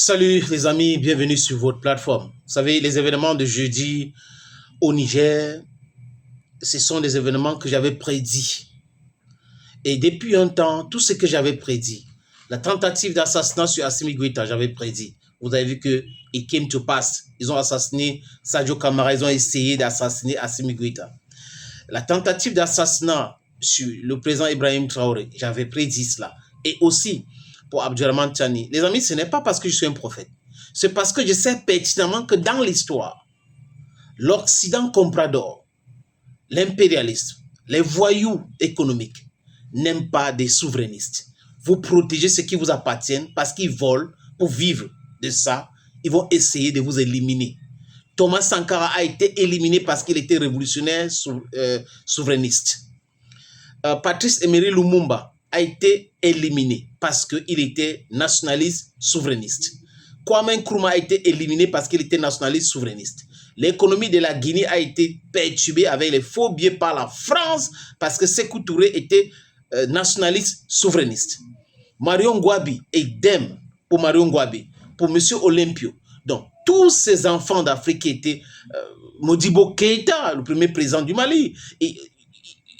Salut les amis, bienvenue sur votre plateforme. Vous savez, les événements de jeudi au Niger, ce sont des événements que j'avais prédits. Et depuis un temps, tout ce que j'avais prédit, la tentative d'assassinat sur Assimi Goïta, j'avais prédit. Vous avez vu que it came to pass. Ils ont assassiné Sadio Kamara, ils ont essayé d'assassiner Assimi Goïta. La tentative d'assassinat sur le président Ibrahim Traoré, j'avais prédit cela. Et aussi, pour Abdurrahman Tchani. Les amis, ce n'est pas parce que je suis un prophète. C'est parce que je sais pertinemment que dans l'histoire, l'Occident comprador, l'impérialisme, les voyous économiques n'aiment pas des souverainistes. Vous protégez ce qui vous appartient parce qu'ils volent pour vivre de ça. Ils vont essayer de vous éliminer. Thomas Sankara a été éliminé parce qu'il était révolutionnaire souverainiste. Patrice Emery Lumumba a été éliminé parce qu'il était nationaliste souverainiste. Kwame Nkrumah a été éliminé parce qu'il était nationaliste souverainiste. L'économie de la Guinée a été perturbée avec les faux billets par la France parce que Sékou Touré était nationaliste souverainiste. Marion Ngouabi, idem pour Marion Ngouabi, pour M. Olympio. Donc, tous ces enfants d'Afrique qui étaient Modibo Keïta, le premier président du Mali, et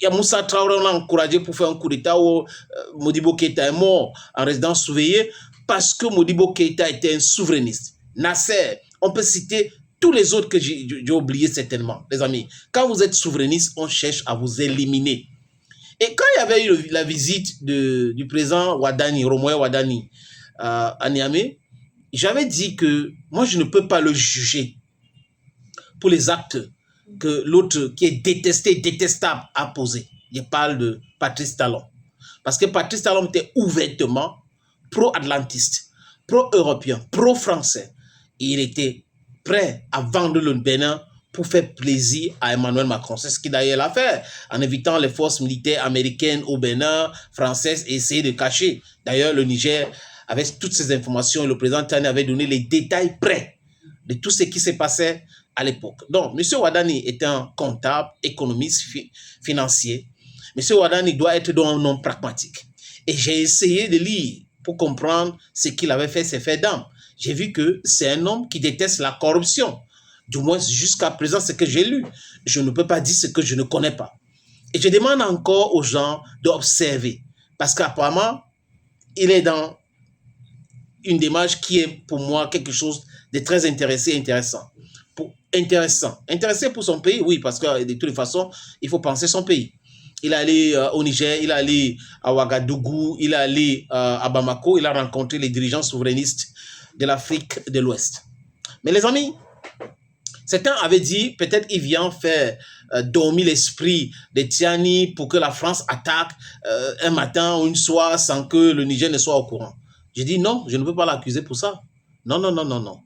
il y a Moussa Traoré, on l'a encouragé pour faire un coup d'État où Modibo Keïta est mort en résidence surveillée parce que Modibo Keïta était un souverainiste. Nasser, on peut citer tous les autres que j'ai oubliés certainement, les amis. Quand vous êtes souverainiste, on cherche à vous éliminer. Et quand il y avait eu la visite du président Wadani, Romoe Wadani, à Niamey, j'avais dit que moi, je ne peux pas le juger pour les actes que l'autre qui est détesté, détestable a posé. Je parle de Patrice Talon. Parce que Patrice Talon était ouvertement pro-atlantiste, pro-européen, pro-français. Et il était prêt à vendre le Bénin pour faire plaisir à Emmanuel Macron. C'est ce qu'il d'ailleurs a fait, en invitant les forces militaires américaines au Bénin, françaises, et essayer de cacher. D'ailleurs, le Niger, avec toutes ces informations, le président Tani avait donné les détails près de tout ce qui s'est passé à l'époque. Donc, M. Wadani est un comptable, économiste, financier. M. Wadani doit être donc un homme pragmatique. Et j'ai essayé de lire pour comprendre ce qu'il avait fait, ses faits d'âme. J'ai vu que c'est un homme qui déteste la corruption. Du moins, jusqu'à présent, ce que j'ai lu. Je ne peux pas dire ce que je ne connais pas. Et je demande encore aux gens d'observer. Parce qu'apparemment, il est dans une démarche qui est pour moi quelque chose de très intéressant. Intéressé pour son pays, oui, parce que de toutes les façons, il faut penser son pays. Il est allé au Niger, il est allé à Ouagadougou, il est allé à Bamako, il a rencontré les dirigeants souverainistes de l'Afrique de l'Ouest. Mais les amis, certains avaient dit, peut-être il vient faire dormir l'esprit de Tiani pour que la France attaque un matin ou une soir sans que le Niger ne soit au courant. J'ai dit non, je ne peux pas l'accuser pour ça. Non, non, non, non, non.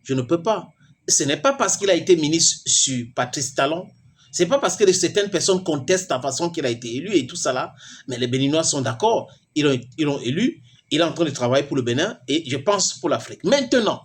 Je ne peux pas. Ce n'est pas parce qu'il a été ministre sur Patrice Talon, ce n'est pas parce que certaines personnes contestent la façon qu'il a été élu et tout ça là, mais les Béninois sont d'accord, ils l'ont élu, il est en train de travailler pour le Bénin et je pense pour l'Afrique. Maintenant,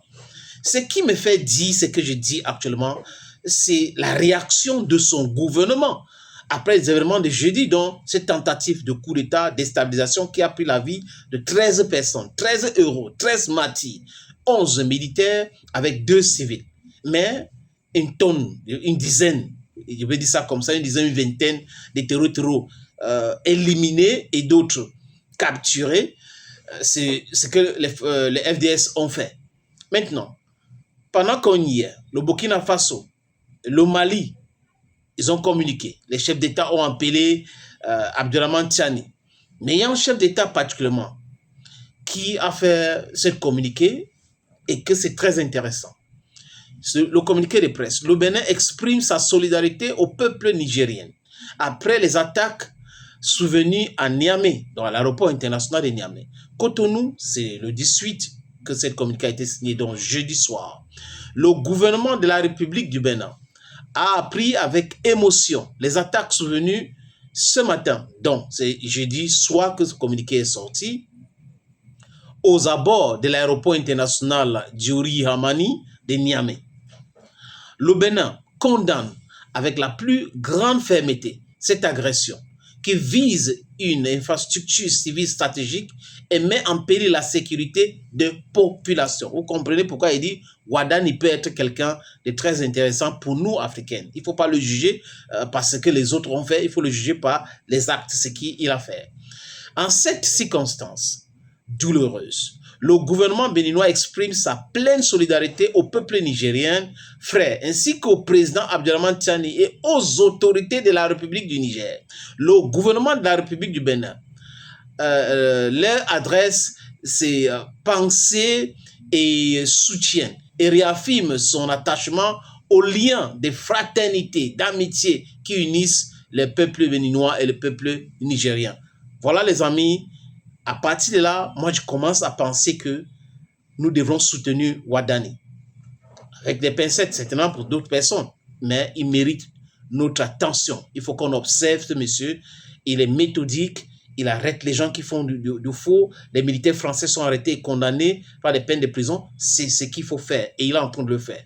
ce qui me fait dire ce que je dis actuellement, c'est la réaction de son gouvernement après les événements de jeudi, donc cette tentative de coup d'État, déstabilisation qui a pris la vie de 13 personnes, 13 euros, 13 martyrs, 11 militaires avec 2 civils. Mais une dizaine, je vais dire ça comme ça, une vingtaine de terreaux éliminés et d'autres capturés. C'est ce que les FDS ont fait. Maintenant, pendant qu'on y est, le Burkina Faso, le Mali, ils ont communiqué. Les chefs d'État ont appelé Abdurrahman Tchani. Mais il y a un chef d'État particulièrement qui a fait ce communiqué et que c'est très intéressant. Le communiqué de presse. Le Bénin exprime sa solidarité au peuple nigérien après les attaques survenues à Niamey, dans l'aéroport international de Niamey. Cotonou, c'est le 18 que cette communiqué a été signé, donc jeudi soir. Le gouvernement de la République du Bénin a appris avec émotion les attaques survenues ce matin. Donc, c'est jeudi soir que ce communiqué est sorti aux abords de l'aéroport international Diouri Hamani de Niamey. Le Bénin condamne avec la plus grande fermeté cette agression qui vise une infrastructure civile stratégique et met en péril la sécurité de populations. Vous comprenez pourquoi il dit Wadani peut être quelqu'un de très intéressant pour nous, Africains. Il ne faut pas le juger parce que les autres ont fait, il faut le juger par les actes, ce qu'il a fait. En cette circonstance douloureuse, le gouvernement béninois exprime sa pleine solidarité au peuple nigérien, frère, ainsi qu'au président Abdourahmane Tiani et aux autorités de la République du Niger. Le gouvernement de la République du Bénin leur adresse ses pensées et soutien et réaffirme son attachement aux liens de fraternité, d'amitié qui unissent les peuples béninois et le peuple nigérien. Voilà les amis, à partir de là, moi je commence à penser que nous devrons soutenir Wadani. Avec des pincettes, certainement pour d'autres personnes, mais il mérite notre attention. Il faut qu'on observe ce monsieur, il est méthodique, il arrête les gens qui font du faux, les militaires français sont arrêtés et condamnés par des peines de prison, c'est ce qu'il faut faire et il est en train de le faire.